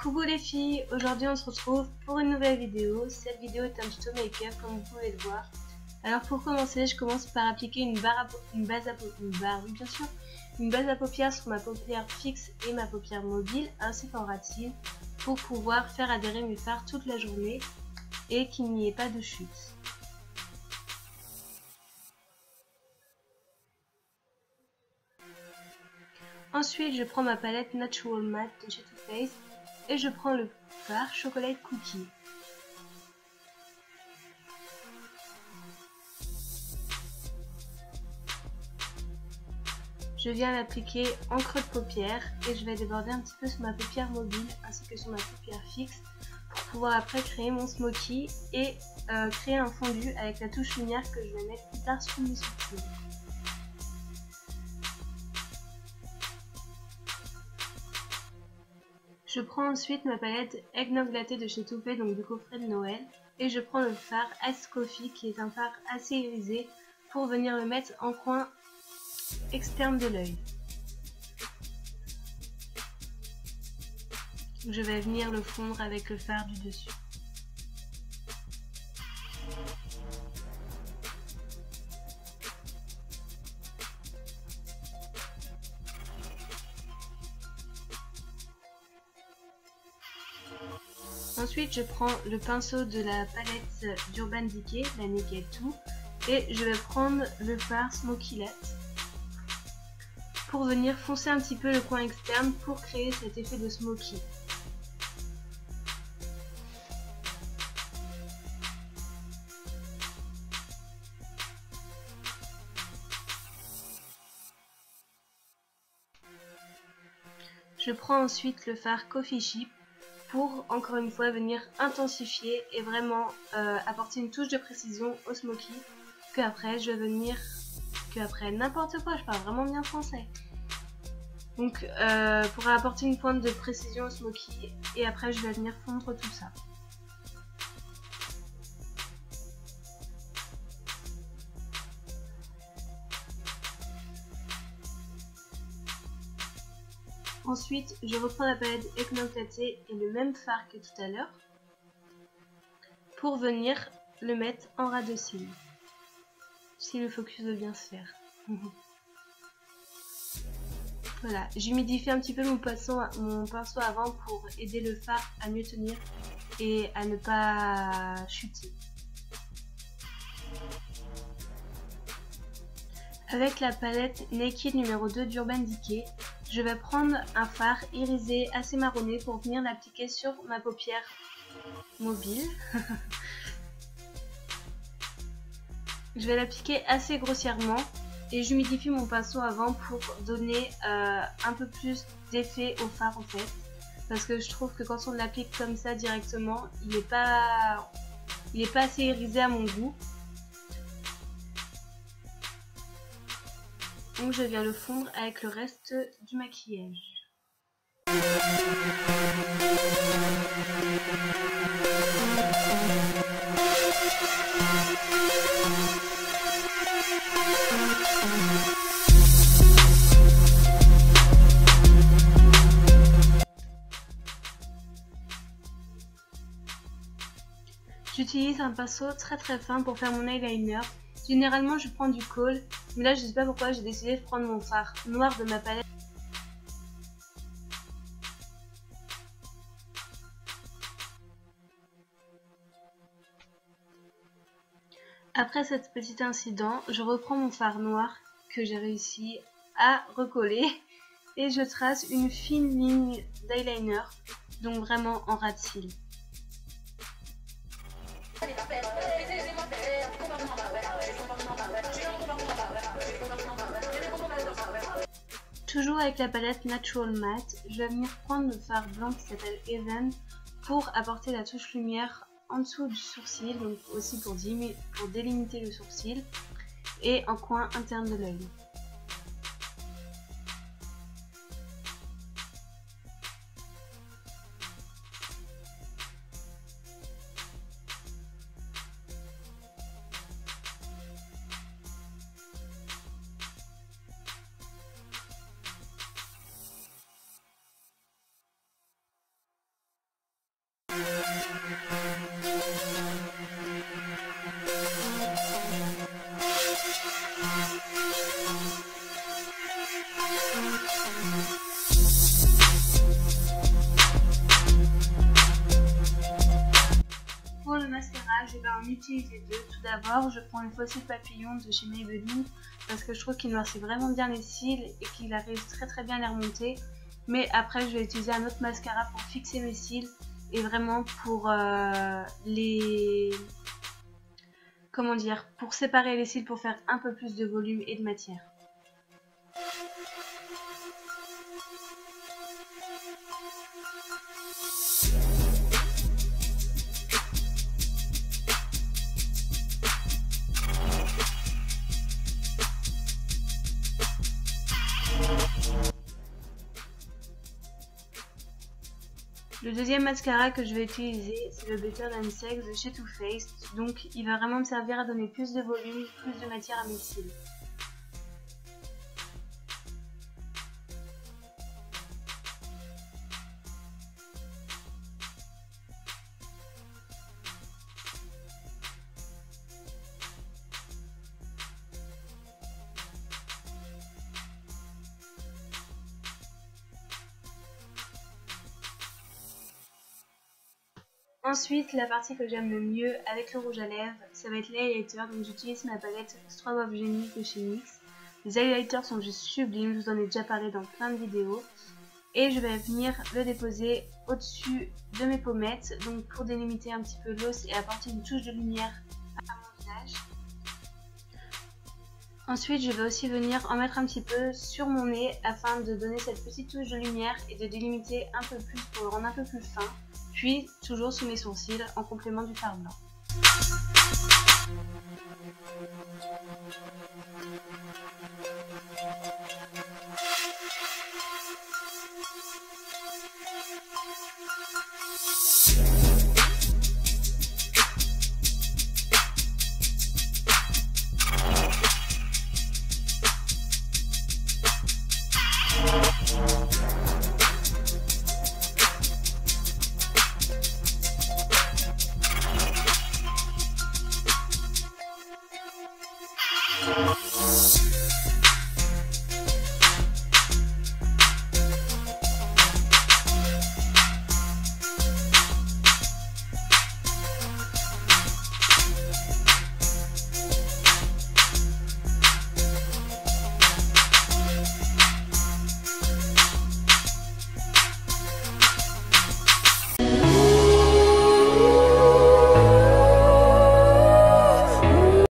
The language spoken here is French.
Coucou les filles, aujourd'hui on se retrouve pour une nouvelle vidéo. Cette vidéo est un tuto make-up comme vous pouvez le voir. Alors pour commencer, je commence par appliquer une base à paupières sur ma paupière fixe et ma paupière mobile ainsi qu'en ras-de-cils pour pouvoir faire adhérer mes fards toute la journée et qu'il n'y ait pas de chute. Ensuite, je prends ma palette Natural Matte de chez Too Faced et je prends le fard Chocolate Cookie. Je viens l'appliquer en creux de paupière et je vais déborder un petit peu sur ma paupière mobile ainsi que sur ma paupière fixe pour pouvoir après créer mon smoky et créer un fondu avec la touche lumière que je vais mettre plus tard sur mes sourcils. Je prends ensuite ma palette Eggnog Latte de chez Too Faced, donc du coffret de Noël, et je prends le fard Ice Coffee qui est un fard assez irisé pour venir le mettre en coin externe de l'œil. Je vais venir le fondre avec le fard du dessus. Ensuite, je prends le pinceau de la palette d'Urban Decay, la Naked 2, et je vais prendre le fard Smoky Latte pour venir foncer un petit peu le coin externe pour créer cet effet de smoky. Je prends ensuite le fard Coffee Chip pour encore une fois venir intensifier et vraiment apporter une touche de précision au smoky qu'après je vais venir n'importe quoi, je parle vraiment bien français. Donc pour apporter une pointe de précision au smoky et après je vais venir fondre tout ça. Ensuite, je reprends la palette Eggnog Latte et le même fard que tout à l'heure pour venir le mettre en ras de cils. Si le focus veut bien se faire. Voilà, j'humidifie un petit peu mon pinceau avant pour aider le fard à mieux tenir et à ne pas chuter. Avec la palette Naked numéro 2 d'Urban Decay, je vais prendre un fard irisé assez marronné pour venir l'appliquer sur ma paupière mobile. Je vais l'appliquer assez grossièrement et j'humidifie mon pinceau avant pour donner un peu plus d'effet au fard en fait. Parce que je trouve que quand on l'applique comme ça directement, il n'est pas assez irisé à mon goût. Donc je viens le fondre avec le reste du maquillage. J'utilise un pinceau très fin pour faire mon eyeliner. Généralement je prends du kohl, mais là je sais pas pourquoi j'ai décidé de prendre mon fard noir de ma palette. Après cet petit incident, je reprends mon fard noir que j'ai réussi à recoller et je trace une fine ligne d'eyeliner, donc vraiment en ras de cils. Toujours avec la palette Natural Matte, je vais venir prendre le fard blanc qui s'appelle Even pour apporter la touche lumière en dessous du sourcil, donc aussi pour délimiter le sourcil et en coin interne de l'œil. Pour le mascara, je vais en utiliser deux. Tout d'abord, je prends une Faucille Papillon de chez Maybelline parce que je trouve qu'il noircit vraiment bien les cils et qu'il arrive très bien à les remonter. Mais après, je vais utiliser un autre mascara pour fixer mes cils et vraiment pour pour séparer les cils, pour faire un peu plus de volume et de matière. Le deuxième mascara que je vais utiliser, c'est le Better Than Sex de chez Too Faced. Donc il va vraiment me servir à donner plus de volume, plus de matière à mes cils. Ensuite, la partie que j'aime le mieux avec le rouge à lèvres, ça va être l'highlighter. Donc j'utilise ma palette Strobe of Genius de chez NYX. Les highlighters sont juste sublimes, je vous en ai déjà parlé dans plein de vidéos. Et je vais venir le déposer au-dessus de mes pommettes, donc pour délimiter un petit peu l'os et apporter une touche de lumière à mon visage. Ensuite, je vais aussi venir en mettre un petit peu sur mon nez afin de donner cette petite touche de lumière et de délimiter un peu plus pour le rendre un peu plus fin. Puis toujours sous mes sourcils en complément du fard blanc.